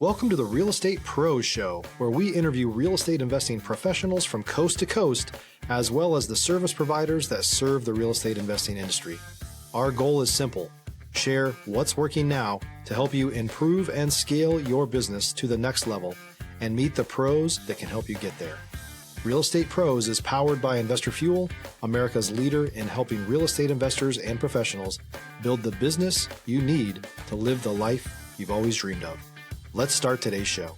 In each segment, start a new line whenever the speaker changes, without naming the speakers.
Welcome to the Real Estate Pros Show, where we interview real estate investing professionals from coast to coast, as well as the service providers that serve the real estate investing industry. Our goal is simple: share what's working now to help you improve and scale your business to the next level and meet the pros that can help you get there. Real Estate Pros is powered by Investor Fuel, America's leader in helping real estate investors and professionals build the business you need to live the life you've always dreamed of. Let's start today's show.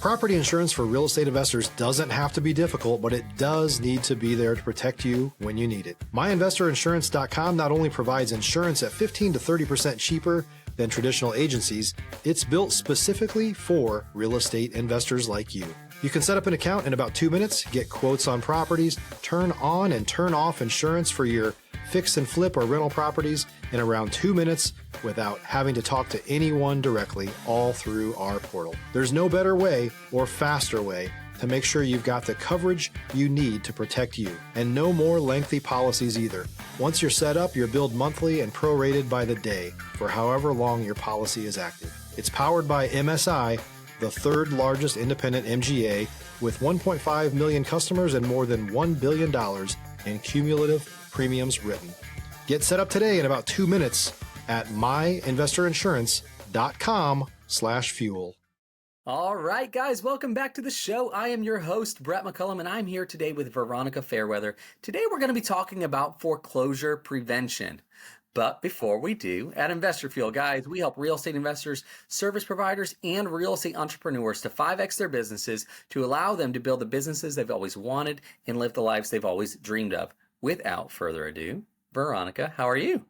Property insurance for real estate investors doesn't have to be difficult, but it does need to be there to protect you when you need it. MyInvestorInsurance.com not only provides insurance at 15 to 30% cheaper than traditional agencies, it's built specifically for real estate investors like you. You can set up an account in about 2 minutes, get quotes on properties, turn on and turn off insurance for your fix and flip or rental properties in around 2 minutes without having to talk to anyone directly, all through our portal. There's no better way or faster way to make sure you've got the coverage you need to protect you, and no more lengthy policies either. Once you're set up, you're billed monthly and prorated by the day for however long your policy is active. It's powered by MSI, the third largest independent MGA, with 1.5 million customers and more than $1 billion in cumulative premiums written. Get set up today in about 2 minutes at myinvestorinsurance.com/fuel.
All right, guys, welcome back to the show. I am your host, Brett McCollum, and I'm here today with Veronica Fairweather. Today, we're going to be talking about foreclosure prevention. But before we do, at Investor Fuel, guys, we help real estate investors, service providers, and real estate entrepreneurs to 5X their businesses to allow them to build the businesses they've always wanted and live the lives they've always dreamed of. Without further ado, Veronica, how are you?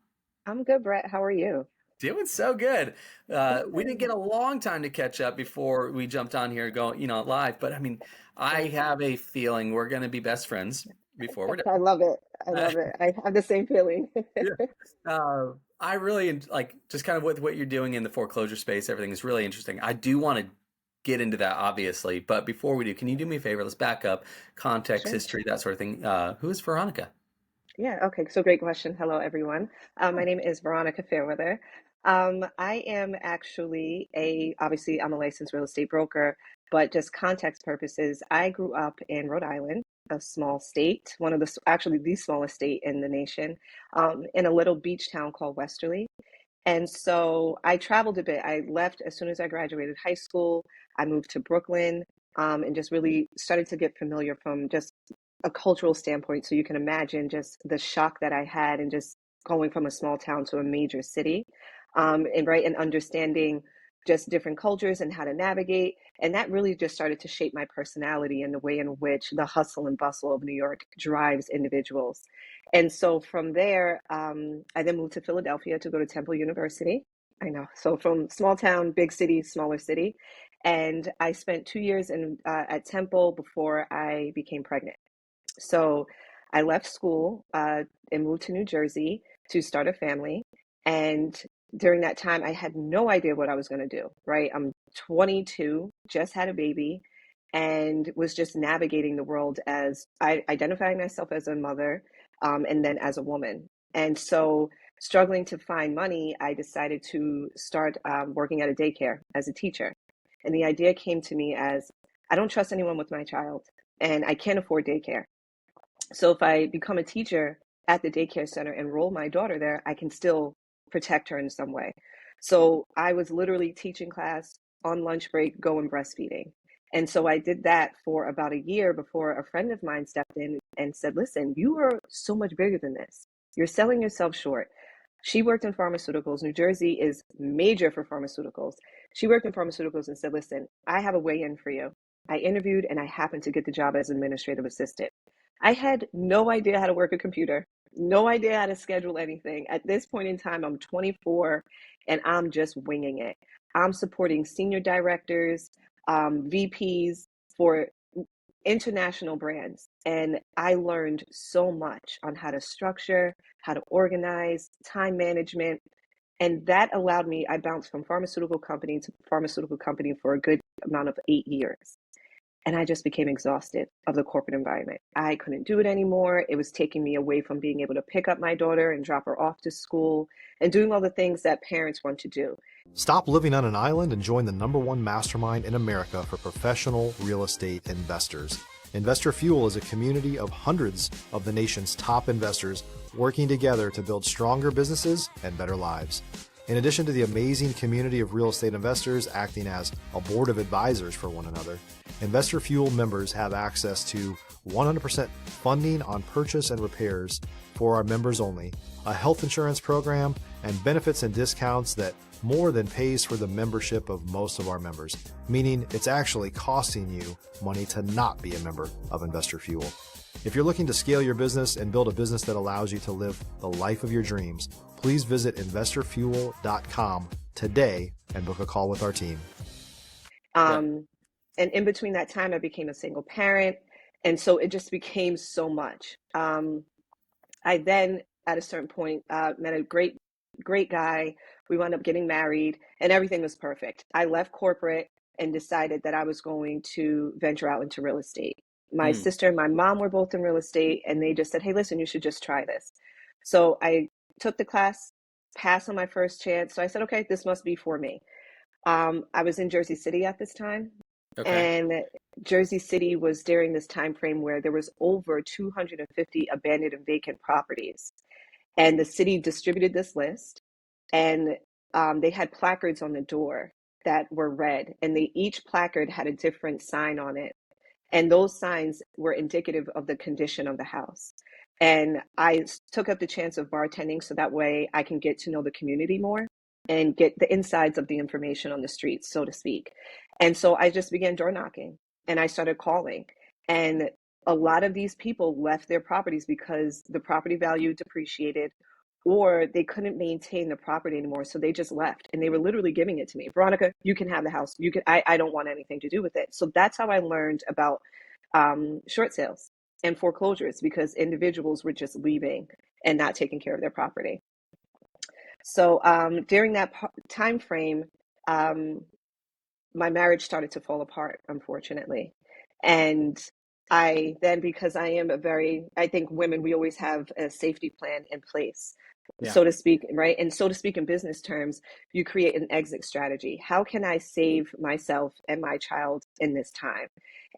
I'm good, Brett. How are you?
Doing so good. We didn't get a long time to catch up before we jumped on here going, live. But I mean, I have a feeling we're going to be best friends before we're done.
I love it. I love it. I have the same feeling.
I really like just kind of with what you're doing in the foreclosure space. Everything is really interesting. I do want to get into that, obviously. But before we do, can you do me a favor? Let's back up, context,
Sure.
history, that sort of thing. Who is Veronica?
Yeah, okay. So great question. Hello, everyone. My name is Veronica Fairweather. I am actually obviously, I'm a licensed real estate broker, but just context purposes, I grew up in Rhode Island, a small state, actually the smallest state in the nation, in a little beach town called Westerly. And so I traveled a bit. I left as soon as I graduated high school. I moved to Brooklyn, and just really started to get familiar from just a cultural standpoint. So you can imagine just the shock that I had and just going from a small town to a major city, and understanding just different cultures and how to navigate. And that really just started to shape my personality and the way in which the hustle and bustle of New York drives individuals. And so from there, I then moved to Philadelphia to go to Temple University. I know. So from small town, big city, smaller city. And I spent 2 years at Temple before I became pregnant. So I left school and moved to New Jersey to start a family. And during that time, I had no idea what I was going to do, right? I'm 22, just had a baby, and was just navigating the world as identifying myself as a mother, and then as a woman. And so struggling to find money, I decided to start working at a daycare as a teacher. And the idea came to me as I don't trust anyone with my child, and I can't afford daycare. So if I become a teacher at the daycare center, enroll my daughter there, I can still protect her in some way. So I was literally teaching class on lunch break, going breastfeeding. And so I did that for about a year before a friend of mine stepped in and said, listen, you are so much bigger than this. You're selling yourself short. She worked in pharmaceuticals. New Jersey is major for pharmaceuticals. She worked in pharmaceuticals and said, listen, I have a way in for you. I interviewed and I happened to get the job as administrative assistant. I had no idea how to work a computer, no idea how to schedule anything. At this point in time, I'm 24 and I'm just winging it. I'm supporting senior directors, VPs for international brands. And I learned so much on how to structure, how to organize, time management. And that allowed me, I bounced from pharmaceutical company to pharmaceutical company for a good amount of 8 years. And I just became exhausted of the corporate environment. I couldn't do it anymore. It was taking me away from being able to pick up my daughter and drop her off to school and doing all the things that parents want to do.
Stop living on an island and join the #1 mastermind in America for professional real estate investors. Investor Fuel is a community of hundreds of the nation's top investors working together to build stronger businesses and better lives. In addition to the amazing community of real estate investors acting as a board of advisors for one another, Investor Fuel members have access to 100% funding on purchase and repairs for our members only, a health insurance program, and benefits and discounts that more than pays for the membership of most of our members, meaning it's actually costing you money to not be a member of Investor Fuel. If you're looking to scale your business and build a business that allows you to live the life of your dreams, please visit investorfuel.com today and book a call with our team.
And in between that time, I became a single parent. And so it just became so much. I then, at a certain point, met a great guy. We wound up getting married and everything was perfect. I left corporate and decided that I was going to venture out into real estate. My sister and my mom were both in real estate, and they just said, hey, listen, you should just try this. So I took the class, passed on my first chance. So I said, okay, this must be for me. I was in Jersey City at this time. Okay. And Jersey City was during this time frame where there was over 250 abandoned and vacant properties. And the city distributed this list, and they had placards on the door that were red, and each placard had a different sign on it. And those signs were indicative of the condition of the house. And I took up the chance of bartending so that way I can get to know the community more and get the insides of the information on the streets, so to speak. And so I just began door knocking and I started calling. And a lot of these people left their properties because the property value depreciated or they couldn't maintain the property anymore. So they just left and they were literally giving it to me. Veronica, you can have the house. I don't want anything to do with it. So that's how I learned about short sales and foreclosures, because individuals were just leaving and not taking care of their property. So during that time frame, my marriage started to fall apart, unfortunately. And I then, because I think women, we always have a safety plan in place, so to speak, right? And so to speak, in business terms, you create an exit strategy. How can I save myself and my child in this time?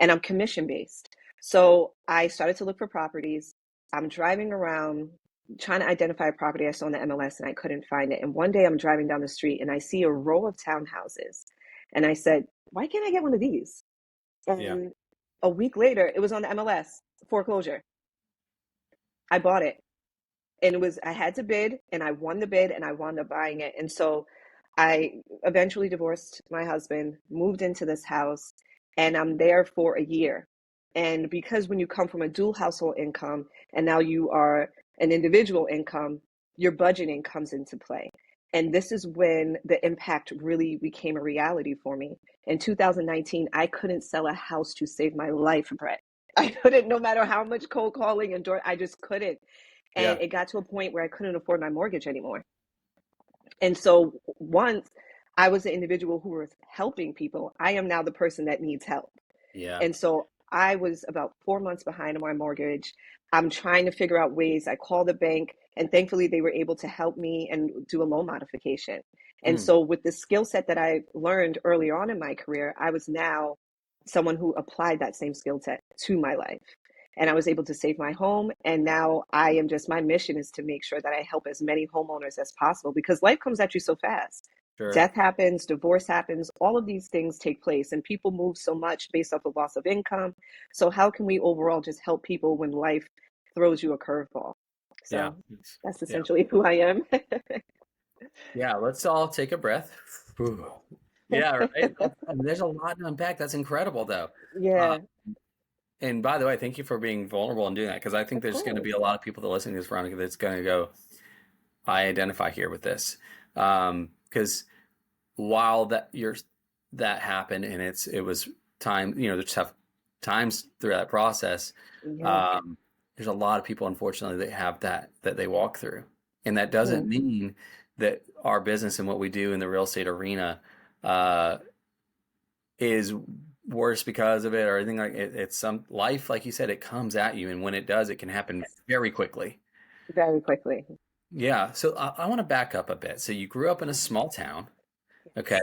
And I'm commission based. So I started to look for properties. I'm driving around trying to identify a property I saw on the MLS and I couldn't find it. And one day I'm driving down the street and I see a row of townhouses. And I said, why can't I get one of these? And a week later, it was on the MLS, foreclosure. I bought it. And I had to bid, and I won the bid, and I wound up buying it. And so I eventually divorced my husband, moved into this house, and I'm there for a year. And because when you come from a dual household income, and now you are an individual income, your budgeting comes into play. And this is when the impact really became a reality for me. In 2019, I couldn't sell a house to save my life, Brett. I couldn't, no matter how much cold calling and I just couldn't. And it got to a point where I couldn't afford my mortgage anymore. And so once I was the individual who was helping people, I am now the person that needs help. And so I was about 4 months behind on my mortgage. I'm trying to figure out ways. I called the bank, and thankfully they were able to help me and do a loan modification. And so with the skill set that I learned early on in my career, I was now someone who applied that same skill set to my life. And I was able to save my home. And now my mission is to make sure that I help as many homeowners as possible, because life comes at you so fast. Sure. Death happens, divorce happens, all of these things take place, and people move so much based off of loss of income. So how can we overall just help people when life throws you a curveball? So that's essentially who I am.
Let's all take a breath. Right. There's a lot to unpack. That's incredible, though. And by the way, thank you for being vulnerable and doing that, because I think there's going to be a lot of people that listen to this, Veronica, that's going to go, I identify here with this. Because while that happened and it was time, there's tough times through that process. There's a lot of people, unfortunately, that have that they walk through. And that doesn't mean that our business and what we do in the real estate arena is worse because of it or anything like it. It's some life, like you said, it comes at you, and when it does, it can happen very quickly.
Very quickly.
Yeah. So I want to back up a bit. So you grew up in a small town. Okay.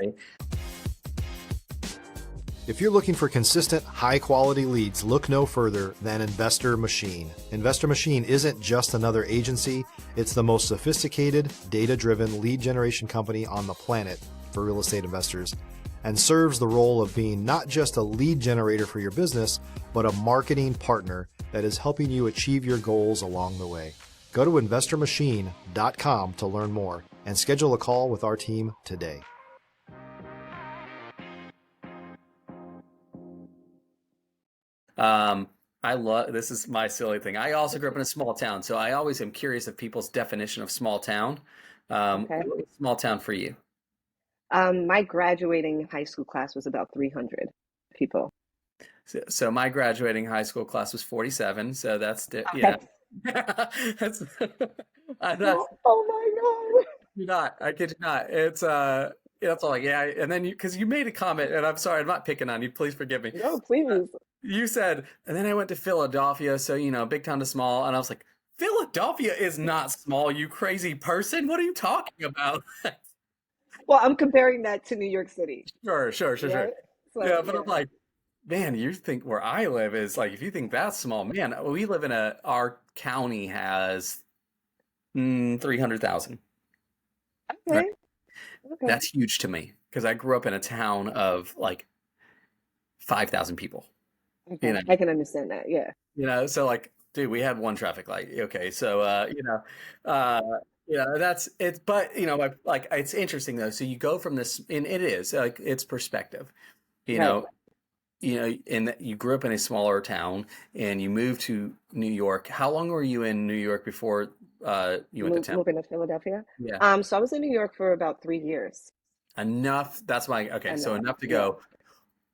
If you're looking for consistent, high-quality leads, look no further than Investor Machine. Investor Machine isn't just another agency, it's the most sophisticated, data-driven lead generation company on the planet for real estate investors, and serves the role of being not just a lead generator for your business, but a marketing partner that is helping you achieve your goals along the way. Go to investormachine.com to learn more and schedule a call with our team today.
I love, this is my silly thing. I also grew up in a small town, so I always am curious of people's definition of small town.
Okay.
What is small town for you?
My graduating high school class was about 300 people.
So my graduating high school class was 47, so that's yeah.
Okay.
That's I'm not
Oh my
you're not. I kid you not. It's that's all like yeah, and then because you made a comment, and I'm sorry, I'm not picking on you. Please forgive me.
God. No, please.
You said, and then I went to Philadelphia, so big town to small, and I was like, Philadelphia is not small, you crazy person. What are you talking about?
Well, I'm comparing that to New York City,
Sure.
right? So,
Yeah, but
yeah.
I'm like, man, you think where I live is like, if you think that's small, man, we live in our county has 300,000. Right?
Okay. Okay.
That's huge to me because I grew up in a town of like 5,000 people.
Okay. I can understand that. Yeah.
So like, dude, we had one traffic light. Okay, so uh, that's it's. But like it's interesting though. So you go from this, and it is like it's perspective. You
Right.
know, and that you grew up in a smaller town, and you moved to New York. How long were you in New York before you went to town?
Moving to Philadelphia.
Yeah,
So I was in New York for about 3 years.
enough. That's my okay. So
Enough.
enough to
Yeah.
go.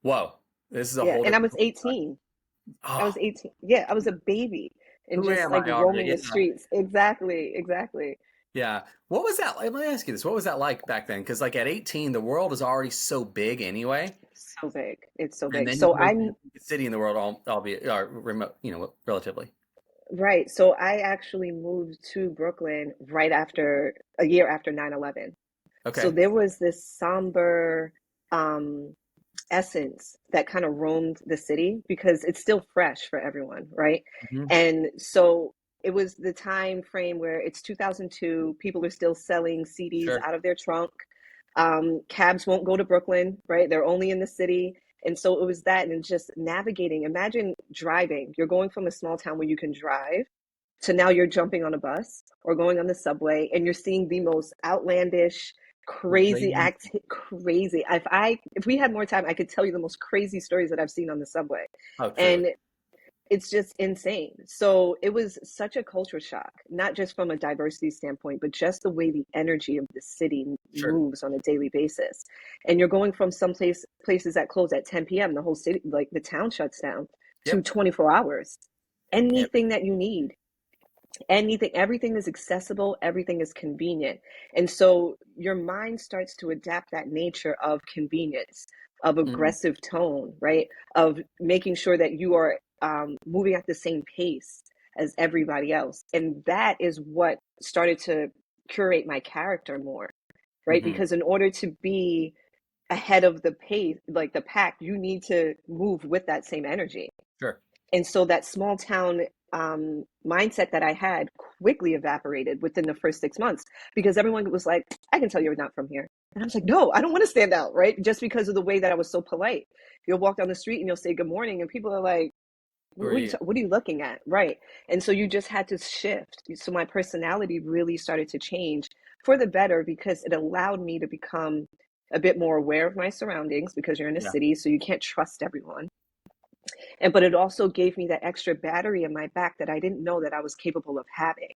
Whoa, this is a
Yeah.
whole
And I
different.
was 18. I was
Oh,
18. Yeah, I was a baby and
who
just
am
like
I already?
roaming the streets. Exactly. Exactly.
Yeah. What was that? Let me ask you this. What was that like back then? Because like at 18, the world is already so big anyway.
So big. It's so
And
big.
then you
So
go to
I'm
the biggest city in the world, albeit remote, relatively.
right. So I actually moved to Brooklyn right after a year after 9/11. So
Okay.
there was this somber um essence that kind of roamed the city because it's still fresh for everyone, right?
Hmm.
And so it was the time frame where it's 2002, people are still selling CDs
Sure.
out of their trunk. Cabs won't go to Brooklyn, right? They're only in the city. And so it was that and just navigating. Imagine driving. You're going from a small town where you can drive to now you're jumping on a bus or going on the subway and you're seeing the most outlandish
Crazy.
crazy if we had more time I could tell you the most crazy stories that I've seen on the subway,
Oh, truly.
and it's just insane. So it was such a culture shock, not just from a diversity standpoint but just the way the energy of the city
Sure.
moves on a daily basis. And you're going from places that close at 10 p.m., the whole city, like the town shuts down, to
Yep.
24 hours.
Yep.
Anything that you need, everything is accessible, everything is convenient. And so your mind starts to adapt that nature of convenience, of
Hmm.
aggressive tone, right, of making sure that you are moving at the same pace as everybody else. And that is what started to curate my character more, right?
Hmm.
Because in order to be ahead of the pace, like the pack, you need to move with that same energy.
Sure.
And so that small town mindset that I had quickly evaporated within the first 6 months because everyone was like, I can tell you're not from here. And I was like, no, I don't want to stand out, right? Just because of the way that I was so polite. You'll walk down the street and you'll say good morning, and people are like,
Who are you?
what are you looking at? Right. And so you just had to shift. So my personality really started to change for the better because it allowed me to become a bit more aware of my surroundings because you're in a
Yeah.
city, so you can't trust everyone. And but it also gave me that extra battery in my back that I didn't know that I was capable of having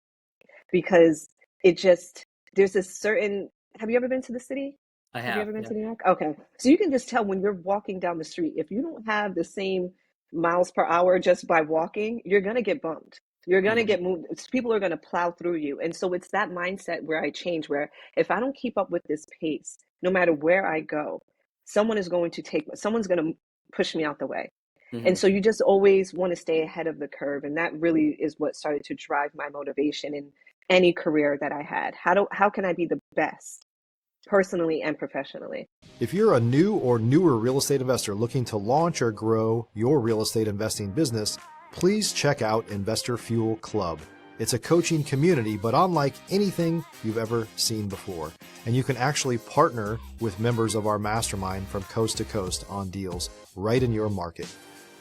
because it just there's a certain have you ever been to the city?
I
Have you
have.
ever been
Yeah.
to New York? Okay. So you can just tell when you're walking down the street, if you don't have the same miles per hour just by walking, you're going to get bumped. You're going to
Hmm.
get moved. People are going to plow through you. And so it's that mindset where I change, where if I don't keep up with this pace, no matter where I go, someone's going to push me out the way.
Hmm.
And so you just always want to stay ahead of the curve. And that really is what started to drive my motivation in any career that I had. How can I be the best personally and professionally?
If you're a new or newer real estate investor looking to launch or grow your real estate investing business, please check out Investor Fuel Club. It's a coaching community, but unlike anything you've ever seen before. And you can actually partner with members of our mastermind from coast to coast on deals right in your market.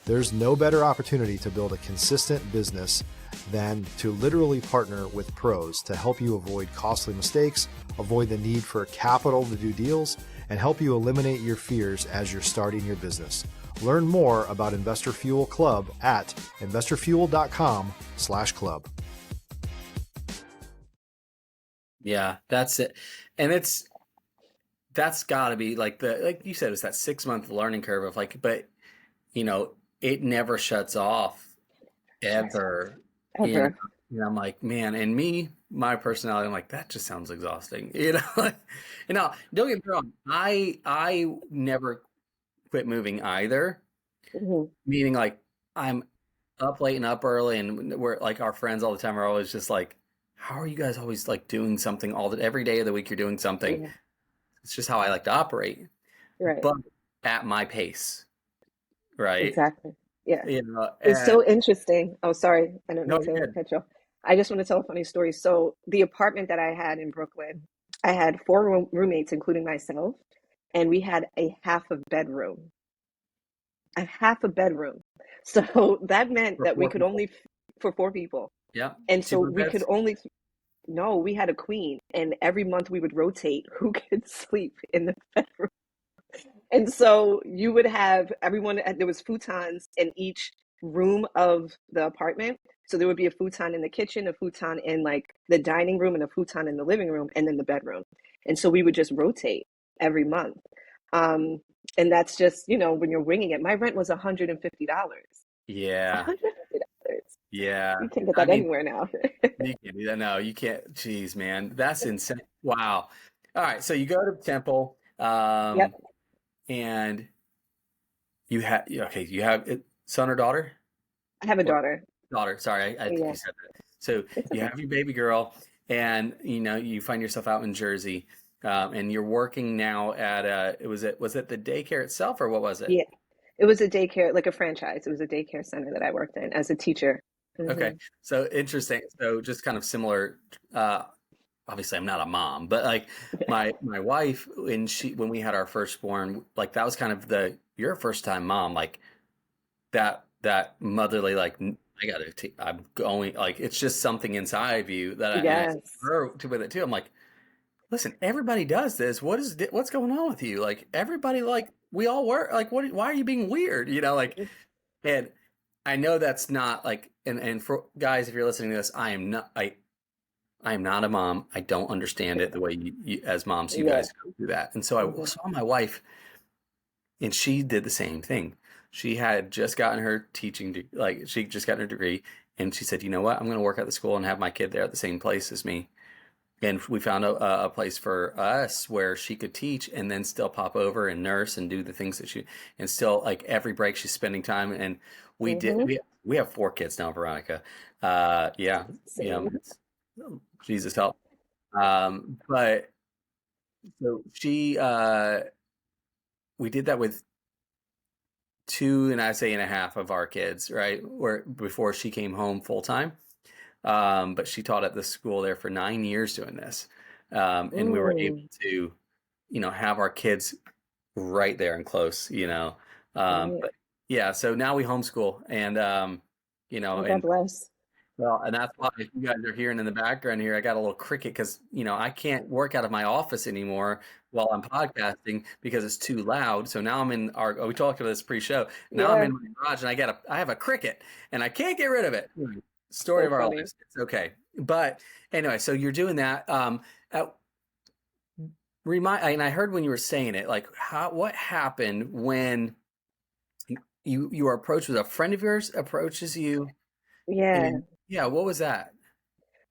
There's no better opportunity to build a consistent business than to literally partner with pros to help you avoid costly mistakes, avoid the need for capital to do deals, and help you eliminate your fears as you're starting your business. Learn more about Investor Fuel Club at investorfuel.com/club.
Yeah, that's it. And that's got to be like like you said, it's that 6-month learning curve of like, but it never shuts off ever. And,
Ever.
I'm like, man, and my personality, I'm like, that just sounds exhausting. Don't get me wrong. I never quit moving either.
Hmm.
Meaning like I'm up late and up early, and we're like our friends all the time are always just like, how are you guys always like doing something every day of the week you're doing something?
Yeah,
It's just how I like to operate,
right.
but at my pace, right?
Exactly. Yeah. It's
And
so interesting. Oh, sorry. I don't
no,
mean
you're
to
good.
cut you off. I just want to tell a funny story. So the apartment that I had in Brooklyn, I had four roommates, including myself, and we had a half a bedroom. A half a bedroom. So that meant
For
that we
four
could
people.
only, for four people.
Yeah.
And
Two
so
bunk
we could
beds.
only, no, we had a queen. And every month we would rotate who could sleep in the bedroom. And so you would have everyone, there was futons in each room of the apartment. So there would be a futon in the kitchen, a futon in like the dining room, and a futon in the living room, and then the bedroom. And so we would just rotate every month. Um, and that's just, when you're winging it. My rent was $150.
Yeah.
$150.
Yeah.
You can't get
I
that
mean,
anywhere now.
you can't do that. No, you can't. Jeez, man. That's insane. Wow. All right. So you go to Temple,
Yep.
and you have son or daughter?
I have a
Or
daughter.
daughter. Sorry, I think
Yeah,
you said that. So
it's
you
okay.
have your baby girl, and you find yourself out in Jersey, and you're working now at was it the daycare itself, or what was it?
Yeah. It was a daycare, like a franchise. It was a daycare center that I worked in as a teacher.
Okay,
Hmm.
so interesting. So just kind of similar. Uh, Obviously, I'm not a mom, but like my wife, when we had our firstborn, like that was kind of you're a first time mom, like that motherly, like I'm going, like it's just something inside of you and I said to
Yes.
her with it too. I'm like, listen, everybody does this. What's going on with you? Like everybody, like we all work. Like why are you being weird? Like, and I know that's not like, and for guys, if you're listening to this, I am not a mom. I don't understand it the way as moms, you
Yeah.
guys go through that. And so I
Hmm.
saw my wife, and she did the same thing. She had just gotten her like she just got her degree, and she said, "You know what? I'm going to work at the school and have my kid there at the same place as me." And we found a place for us where she could teach and then still pop over and nurse and do the things and still like every break she's spending time. And
Hmm.
we have 4 kids now, Veronica. Yeah,
Same.
it's, Jesus help. But so we did that with two and I say and a half of our kids, right? Where before she came home full time. But she taught at the school there for 9 years doing this. And we were able
Mm,
to, have our kids right there and close.
right.
But yeah, so now we homeschool
Oh, God
and
bless.
well, and that's why if you guys are hearing in the background here, I got a little cricket because, I can't work out of my office anymore while I'm podcasting because it's too loud. So now we talked about this pre-show. Now I'm
Yeah.
in my garage and I have a cricket and I can't get rid of it. Story
So
of our
funny.
lives. It's okay. But anyway, so you're doing that. Uh, and I heard when you were saying it, like what happened when you were approached with a friend of yours approaches you
Yeah.
and yeah, what was that?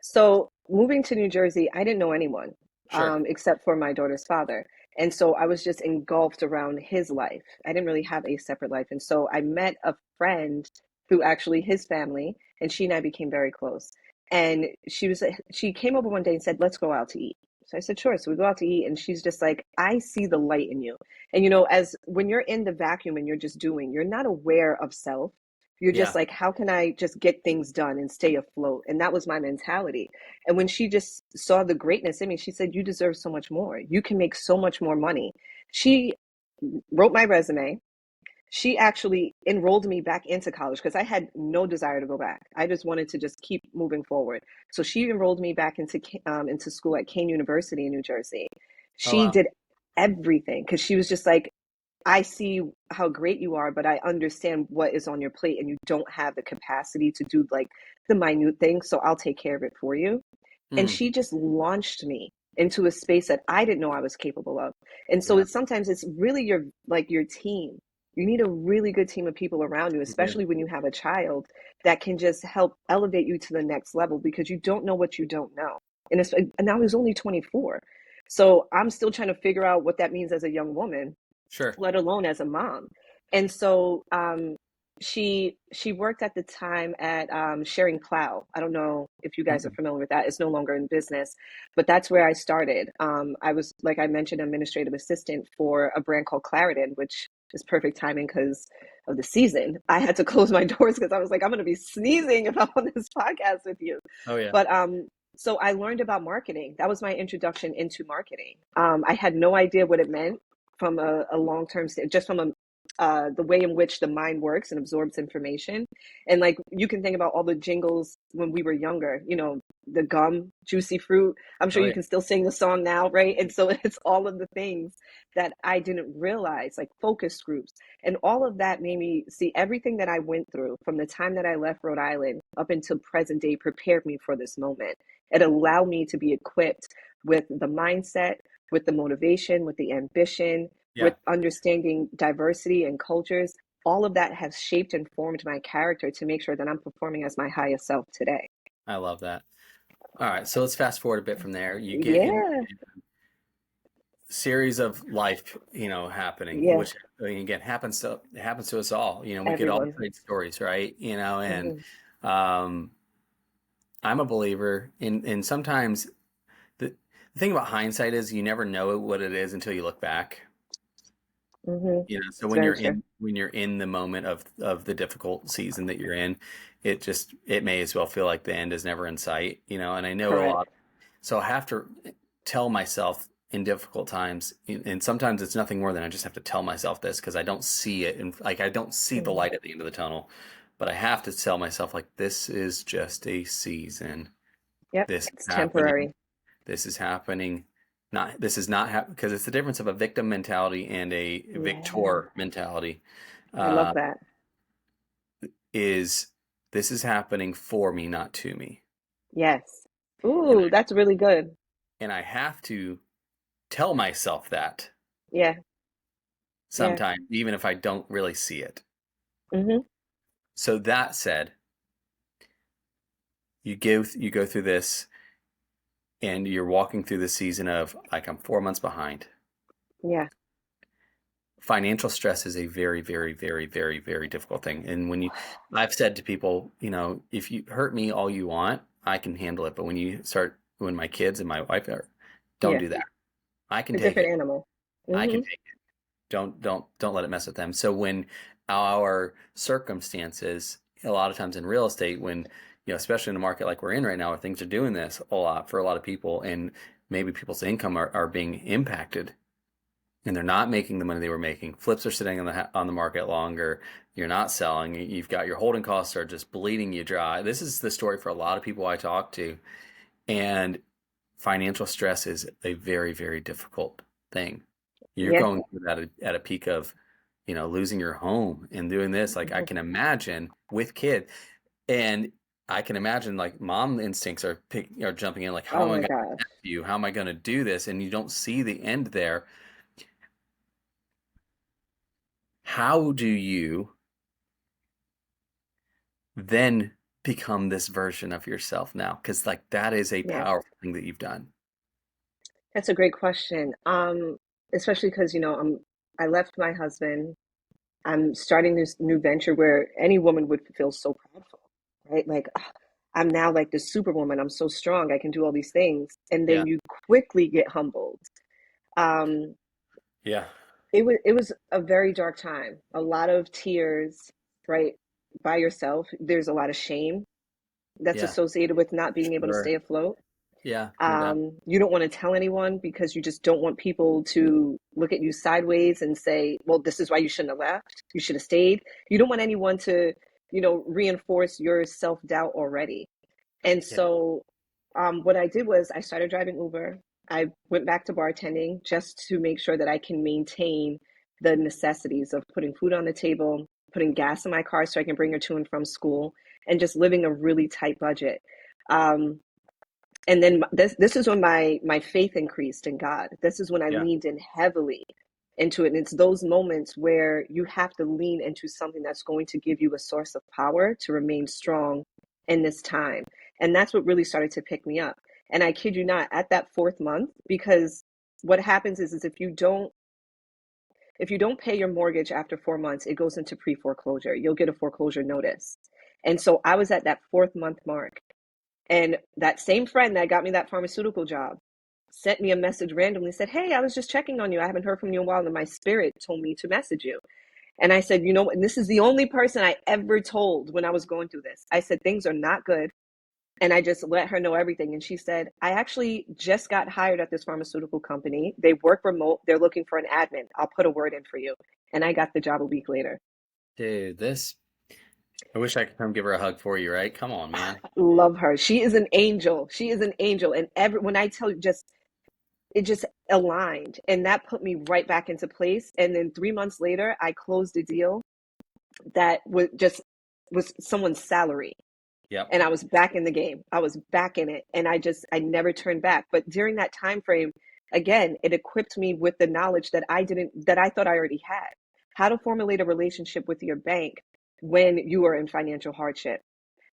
So moving to New Jersey, I didn't know anyone
Sure.
except for my daughter's father. And so I was just engulfed around his life. I didn't really have a separate life. And so I met a friend through actually his family, and she and I became very close. And she came over one day and said, "Let's go out to eat." So I said, "Sure." So we go out to eat, and she's just like, "I see the light in you." And as when you're in the vacuum and you're just doing, you're not aware of self. You're just
Yeah.
like, how can I just get things done and stay afloat? And that was my mentality. And when she just saw the greatness in me, she said, "You deserve so much more. You can make so much more money." She wrote my resume. She actually enrolled me back into college because I had no desire to go back. I just wanted to just keep moving forward. So she enrolled me back into school at Kane University in New Jersey.
Oh,
She
wow.
did everything because she was just like, "I see how great you are, but I understand what is on your plate and you don't have the capacity to do like the minute things. So I'll take care of it for you." And
Mm,
she just launched me into a space that I didn't know I was capable of. And so
yeah,
sometimes it's really your team. You need a really good team of people around you,
you do.
especially when you have a child that can just help elevate you to the next level because you don't know what you don't know. And I was only 24. So I'm still trying to figure out what that means as a young woman,
Sure.
let alone as a mom. And so she worked at the time at Sharing Plow. I don't know if you guys are
Mm,
familiar with that. It's no longer in business, but that's where I started. I was, like I mentioned, administrative assistant for a brand called Clarendon, which is perfect timing because of the season. I had to close my doors because I was like, I'm going to be sneezing if I'm on this podcast with you.
oh, yeah.
But so I learned about marketing. That was my introduction into marketing. I had no idea what it meant from a long-term just from the way in which the mind works and absorbs information. And like you can think about all the jingles when we were younger, the gum, juicy fruit. I'm sure
Oh,
you
yeah.
can still sing the song now, right? And so it's all of the things that I didn't realize, like focus groups. And all of that made me see everything that I went through from the time that I left Rhode Island up until present day prepared me for this moment. It allowed me to be equipped with the mindset, with the motivation, with the ambition,
Yeah,
with understanding diversity and cultures. All of that has shaped and formed my character to make sure that I'm performing as my highest self today.
I love that. All right, so let's fast forward a bit from there. You get in
Yeah,
series of life, happening,
yeah,
which again happens to us all. We could all
everyone.
trade stories, right? And
Hmm.
um, I'm a believer in sometimes the thing about hindsight is you never know what it is until you look back.
Hmm.
So
It's
when
very
you're
true.
in the moment of the difficult season that you're in, it may as well feel like the end is never in sight. And I know a
Correct.
lot. So I have to tell myself in difficult times, and sometimes it's nothing more than I just have to tell myself this because I don't see it, and like I don't see the
Hmm.
light at the end of the tunnel, but I have to tell myself like this is just a season.
Yep,
This is
it's
happening.
temporary.
This is happening. Not this is not because it's the difference of a victim mentality and a
Yeah,
victor mentality.
I love
Uh,
that.
is this is happening for me, not to me,
Yes.
and
Ooh, that's really good.
I have to tell myself that
Yeah, yeah.
sometimes, even if I don't really see it.
Hmm.
So that said, you go through this, and you're walking through the season of like I'm 4 months behind.
Yeah,
Financial stress is a very, very, very, very, very difficult thing. And I've said to people, if you hurt me all you want, I can handle it. But when my kids and my wife don't
yeah.
do that. I can
A
take
different
it.
animal.
I can
Hmm.
take it. Don't let it mess with them. So when our circumstances, a lot of times in real estate, when, especially in a market like we're in right now, where things are doing this a lot for a lot of people, and maybe people's income are being impacted and they're not making the money they were making. Flips are sitting on the market longer. You're not selling. You've got your holding costs are just bleeding you dry. This is the story for a lot of people I talk to, and financial stress is a very, very difficult thing. You're
Yeah.
going through that at a peak of, losing your home and doing this. Like I
Hmm.
can imagine with kids, and I can imagine like mom instincts are jumping in. Like, how
Oh
am I
my
going to
gosh.
protect you? How am I going to do this? And you don't see the end there. How do you then become this version of yourself now? Because like that is a
Yeah.
powerful thing that you've done.
That's a great question. especially because, I left my husband. I'm starting this new venture where any woman would feel so proudful, right? Like, "Ah, I'm now like the superwoman. I'm so strong. I can do all these things." And
Yeah.
then you quickly get humbled. Um,
Yeah.
it was a very dark time. A lot of tears, right? By yourself. There's a lot of shame that's
Yeah.
associated with not being able to
Sure.
stay afloat.
Yeah. No doubt.
You don't want to tell anyone because you just don't want people to look at you sideways and say, well, this is why you shouldn't have left. You should have stayed. You don't want anyone to, reinforce your self-doubt already. And
Yeah.
so what I did was I started driving Uber. I went back to bartending just to make sure that I can maintain the necessities of putting food on the table, putting gas in my car so I can bring her to and from school, and just living a really tight budget. Um, and then this is when my faith increased in God. This is when I
Yeah.
leaned in heavily into it. And it's those moments where you have to lean into something that's going to give you a source of power to remain strong in this time. And that's what really started to pick me up. And I kid you not, at that fourth month, because what happens is if you don't pay your mortgage after 4 months, it goes into pre-foreclosure. You'll get a foreclosure notice. And so I was at that fourth month mark. And that same friend that got me that pharmaceutical job sent me a message randomly, said, "Hey, I was just checking on you. I haven't heard from you in a while, and my spirit told me to message you." And I said, and this is the only person I ever told when I was going through this. I said, things are not good. And I just let her know everything. And she said, "I actually just got hired at this pharmaceutical company. They work remote. They're looking for an admin. I'll put a word in for you." And I got the job a week later.
Dude, I wish I could come give her a hug for you, right? Come on, man.
Love her. She is an angel. She is an angel. And when I tell you, it just aligned, and that put me right back into place. And then 3 months later, I closed a deal that was someone's salary,
Yep.
and I was back in the game. I was back in it, and I never turned back. But during that time frame, again, it equipped me with the knowledge that I thought I already had. How to formulate a relationship with your bank when you are in financial hardship,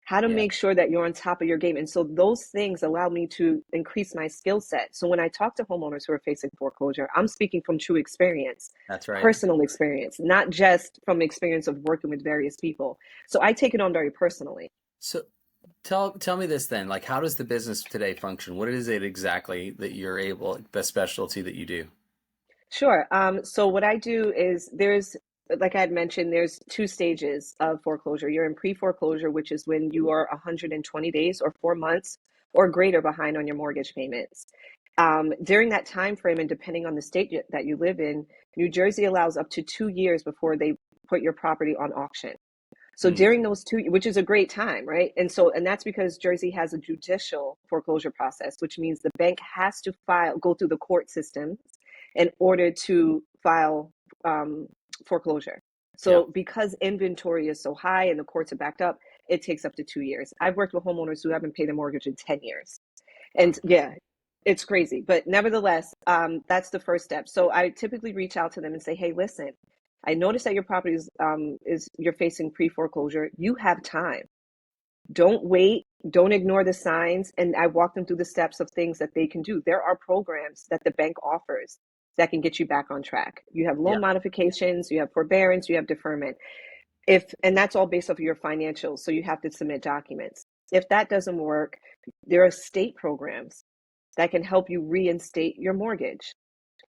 how to
Yeah.
make sure that you're on top of your game. And so those things allow me to increase my skill set. So when I talk to homeowners who are facing foreclosure, I'm speaking from true experience,
That's right.
personal experience, not just from experience of working with various people. So I take it on very personally.
So tell me this then, like how does the business today function? What is it exactly that you're the specialty that you do?
Sure. So what I do is like I had mentioned, there's two stages of foreclosure. You're in pre-foreclosure, which is when you are 120 days or 4 months or greater behind on your mortgage payments. During that time frame, and depending on the state that you live in, New Jersey allows up to 2 years before they put your property on auction. So
Mm,
during those two, which is a great time, right? And that's because Jersey has a judicial foreclosure process, which means the bank has to go through the court system in order to file foreclosure.
yeah.
So because inventory is so high and the courts are backed up, it takes up to 2 years. I've worked with homeowners who haven't paid their mortgage in 10 years.
Wow.
And yeah, it's crazy. But nevertheless, that's the first step. So I typically reach out to them and say, "Hey, listen, I noticed that your property is you're facing pre-foreclosure. You have time. Don't wait. Don't ignore the signs." And I walk them through the steps of things that they can do. There are programs that the bank offers that can get you back on track. You have
Yeah.
loan modifications, you have forbearance, you have deferment. And that's all based off of your financials. So you have to submit documents. If that doesn't work, there are state programs that can help you reinstate your mortgage.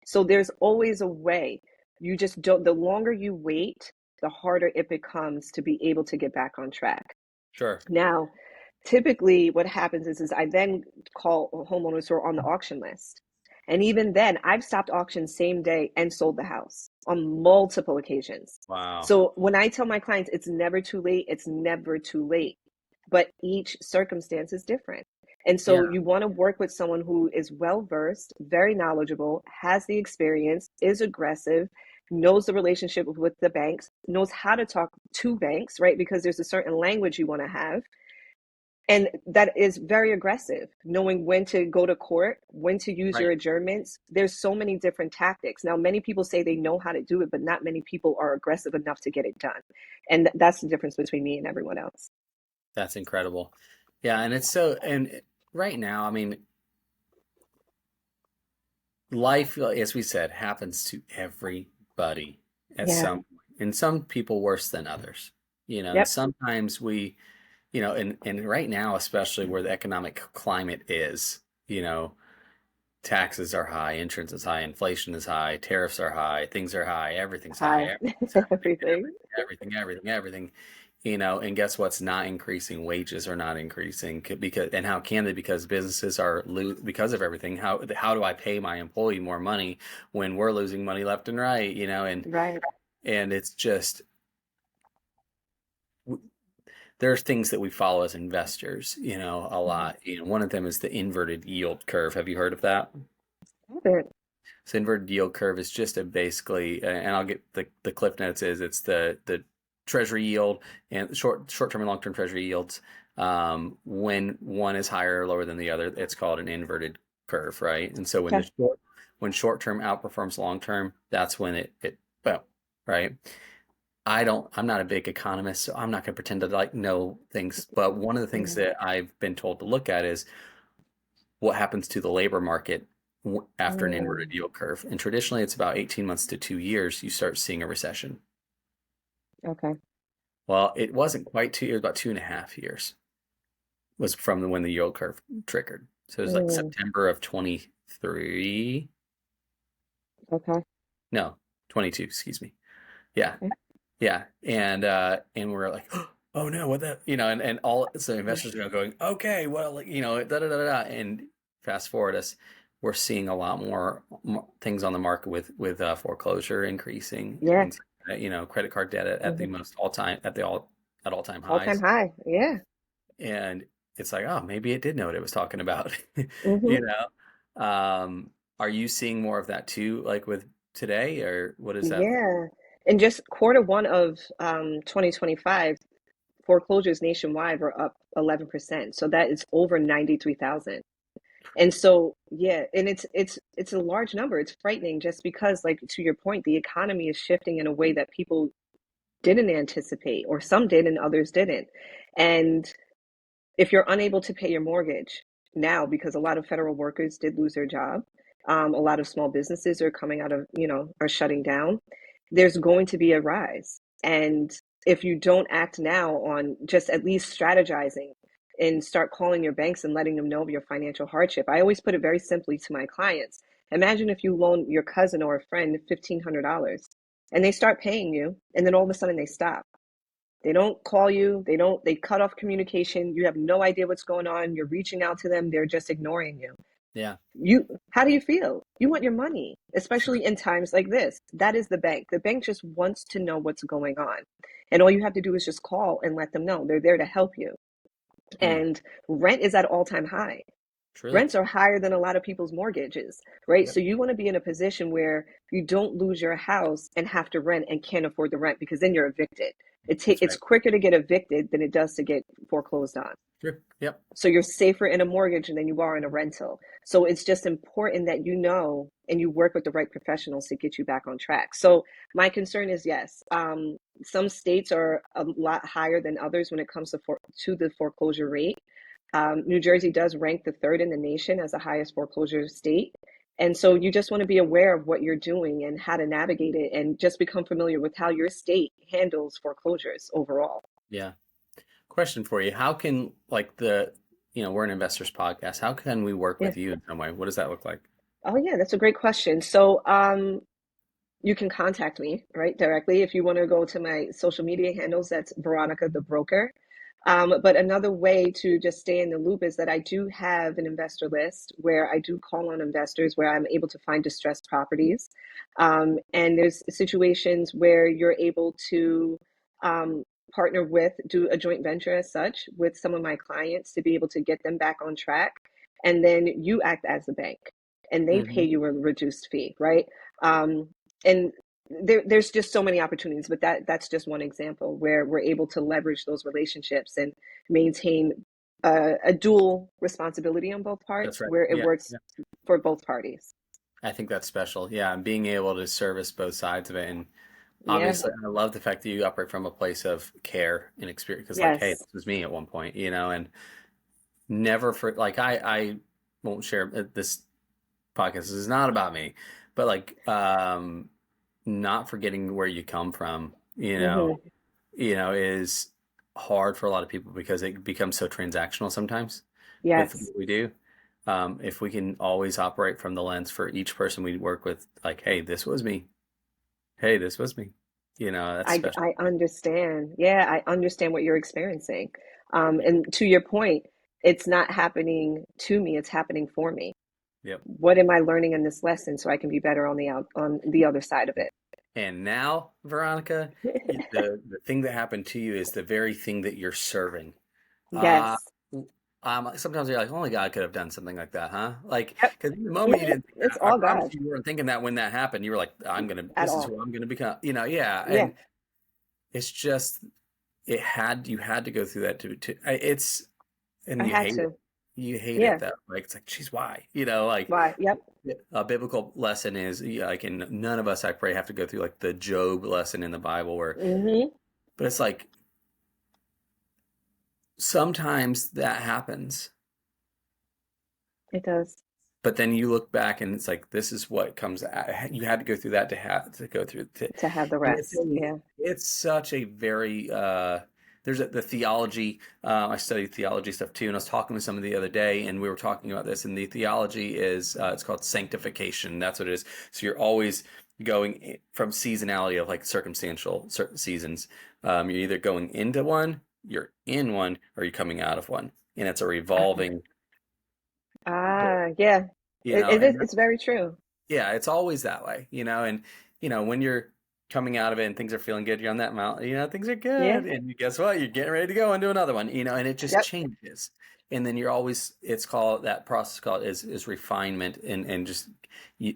So there's always a way. You just don't, the longer you wait, the harder it becomes to be able to get back on track.
Sure.
Now, typically what happens is I then call homeowners who are on the auction list. And even then, I've stopped auction same day and sold the house on multiple occasions.
Wow.
So when I tell my clients it's never too late, it's never too late. But each circumstance is different. And so
Yeah.
you want to work with someone who is well versed, very knowledgeable, has the experience, is aggressive, knows the relationship with the banks, knows how to talk to banks, right? Because there's a certain language you want to have. And that is very aggressive, knowing when to go to court, when to use
Right.
your adjournments. There's so many different tactics. Now, many people say they know how to do it, but not many people are aggressive enough to get it done. And that's the difference between me and everyone else.
That's incredible. Yeah, and right now, I mean, life, as we said, happens to everybody at
Yeah.
some point, and some people worse than others. And
Yep.
sometimes and right now, especially where the economic climate is, taxes are high, insurance is high, inflation is high, tariffs are high, things are high, everything's high,
Hi.
everything's happening,
Everything.
everything. And guess what's not increasing? Wages are not increasing because, and how can they? Because businesses are because of everything. How do I pay my employee more money when we're losing money left and right?
Right.
And it's just there are things that we follow as investors, a
Mhm.
lot. One of them is the inverted yield curve. Have you heard of that?
Love it.
So inverted yield curve is just a basically, and I'll get the cliff notes is it's the treasury yield and short term and long term treasury yields. When one is higher or lower than the other, it's called an inverted curve, right? And so
Okay.
when short term outperforms long term, that's when it well, right? I'm not a big economist, so I'm not going to pretend to know things. But one of the things
Mhm.
that I've been told to look at is what happens to the labor market after an inverted
Mm.
yield curve. And traditionally, it's about 18 months to 2 years, you start seeing a recession.
Okay.
Well, it wasn't quite 2 years, about 2.5 years was from when the yield curve triggered. So it was like
Mm.
September of 23.
Okay.
No, 22, excuse me. Yeah.
Okay.
Yeah. And we're like, oh no, what the, and all, so
Mhm.
investors are going, okay, well, da da da da. And fast forward us, we're seeing a lot more things on the market with foreclosure increasing
Yeah.
and, credit card debt at the
Hmm.
most at all time
All time
highs.
high. Yeah.
And it's like, oh, maybe it did know what it was talking about,
Hmm.
you know? Are you seeing more of that too, like with today, or what is that?
Yeah. And just quarter one of 2025, foreclosures nationwide were up 11%. So that is over 93,000. And so, yeah, and it's a large number. It's frightening just because, like, to your point, the economy is shifting in a way that people didn't anticipate, or some did and others didn't. And if you're unable to pay your mortgage now, because a lot of federal workers did lose their job, a lot of small businesses are coming out of, are shutting down, there's going to be a rise. And if you don't act now on just at least strategizing and start calling your banks and letting them know of your financial hardship, I always put it very simply to my clients. Imagine if you loan your cousin or a friend $1,500 and they start paying you, and then all of a sudden they stop. They don't call you. They cut off communication. You have no idea what's going on. You're reaching out to them. They're just ignoring you.
Yeah,
How do you feel? You want your money,
sure.
especially in times like this. That is the bank. The bank just wants to know what's going on. And all you have to do is just call and let them know. They're there to help you.
Hmm.
And rent is at all-time high.
Truly.
Rents are higher than a lot of people's mortgages, right?
Yep.
So you want to be in a position where you don't lose your house and have to rent and can't afford the rent, because then you're evicted.
That's
It's
right.
quicker to get evicted than it does to get foreclosed on.
Sure. Yep.
So you're safer in a mortgage than you are in a rental. So it's just important that you know and you work with the right professionals to get you back on track. So my concern is, yes, some states are a lot higher than others when it comes to the foreclosure rate. New Jersey does rank the third in the nation as the highest foreclosure state. And so you just want to be aware of what you're doing and how to navigate it, and just become familiar with how your state handles foreclosures overall.
Yeah. Question for you. How can we're an investors podcast. How can we work
Yeah.
with you in some way? What does that look like?
Oh, yeah, that's a great question. So, you can contact me, right, directly. If you want to go to my social media handles, that's Veronica the Broker. But another way to just stay in the loop is that I do have an investor list where I do call on investors where I'm able to find distressed properties. And there's situations where you're able to um, partner with, do a joint venture as such with some of my clients to be able to get them back on track. And then you act as the bank and they pay
Hmm.
you a reduced fee, right? Um, and there's just so many opportunities, but that's just one example where we're able to leverage those relationships and maintain a dual responsibility on both
That's
parts
right.
where it
Yeah.
works
Yeah.
for both parties.
I think that's special. Yeah. And being able to service both sides of it. And
Yeah.
obviously, I love the fact that you operate from a place of care and experience because, like, hey,
Yes.
this was me at one point, and never for like, I won't share this podcast. This is not about me, but like, not forgetting where you come from,
Hmm.
is hard for a lot of people because it becomes so transactional sometimes with
Yes,
what we do. If we can always operate from the lens for each person we work with, like, hey, this was me. Hey, this was me. That's special.
I understand. Yeah, I understand what you're experiencing. And to your point, it's not happening to me, it's happening for me.
Yep.
What am I learning in this lesson so I can be better on the other side of it?
And now, Veronica, the thing that happened to you is the very thing that you're serving. Uh,
Yes.
Sometimes you're like, only God could have done something like that, huh? Like,
Yep.
because in the moment you
Yeah,
didn't think
it's
that. I
all
promise
God
you weren't thinking that when that happened. You were like,
at
this is
all.
who I'm gonna become. Yeah.
Yeah,
And it's just, you had to go through that and
I
you
had
hate it.
to.
You hate it
Yeah.
that, like, it's like, geez, why? Like,
Why? Yep.
a biblical lesson is, like, and none of us, I pray, have to go through like the Job lesson in the Bible
Hmm.
but it's like sometimes that happens,
It does.
but then you look back and it's like, this is what comes you had to go through that to go through
To have the
and
rest. Yeah.
it's such a very there's the theology. I studied theology stuff too, and I was talking with somebody the other day, and we were talking about this. And the theology is it's called sanctification. That's what it is. So you're always going from seasonality of like circumstantial certain seasons. You're either going into one, you're in one, or you're coming out of one, and it's a revolving door.
Yeah. It is.
And
It's very true.
yeah, it's always that way. And when you're coming out of it and things are feeling good, you're on that mountain, things are
Yeah.
good. And guess what? You're getting ready to go into another one, and it just
Yep.
changes. And then you're always, it's called, that process called is refinement, and just you,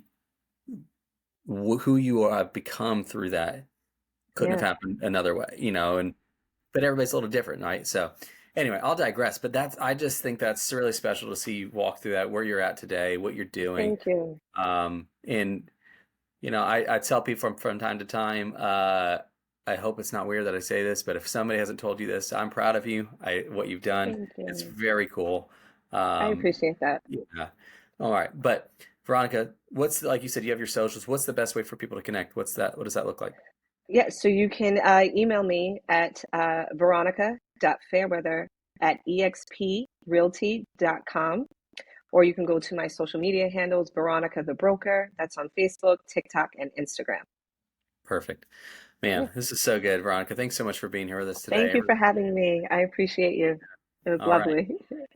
who you have become through that couldn't have
Yeah.
happened another way, but everybody's a little different, right? So anyway, I'll digress, but I just think that's really special to see you walk through that, where you're at today, what you're doing.
Thank you.
And I tell people from time to time, I hope it's not weird that I say this, but if somebody hasn't told you this, I'm proud of you. What you've done.
Thank
It's
you.
very cool.
I appreciate that.
Yeah. All right. But Veronica, like you said, you have your socials. What's the best way for people to connect? What does that look like?
Yeah, so you can email me at veronica.fairweather@exprealty.com, or you can go to my social media handles, Veronica the Broker. That's on Facebook, TikTok, and Instagram.
Perfect.
Yeah.
Man, this is so good, Veronica. Thanks so much for being here with us
Thank
today.
you for having me. I appreciate you. It was
All right.
lovely.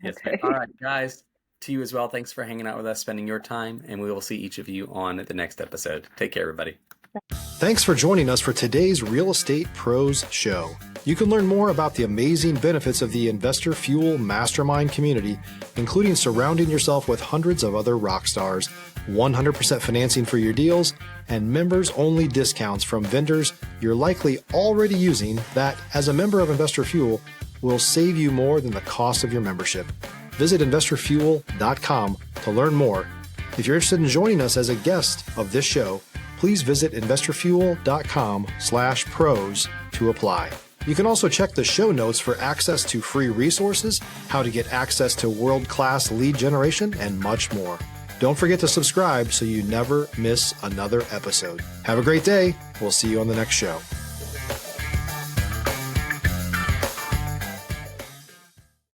Yes, ma'am.
Okay.
All right, guys. To you as well. Thanks for hanging out with us, spending your time, and we will see each of you on the next episode. Take care, everybody.
Thanks for joining us for today's Real Estate Pros Show. You can learn more about the amazing benefits of the Investor Fuel Mastermind community, including surrounding yourself with hundreds of other rock stars, 100% financing for your deals, and members-only discounts from vendors you're likely already using that, as a member of Investor Fuel, will save you more than the cost of your membership. Visit investorfuel.com to learn more. If you're interested in joining us as a guest of this show, please visit investorfuel.com/pros to apply. You can also check the show notes for access to free resources, how to get access to world-class lead generation, and much more. Don't forget to subscribe so you never miss another episode. Have a great day. We'll see you on the next show.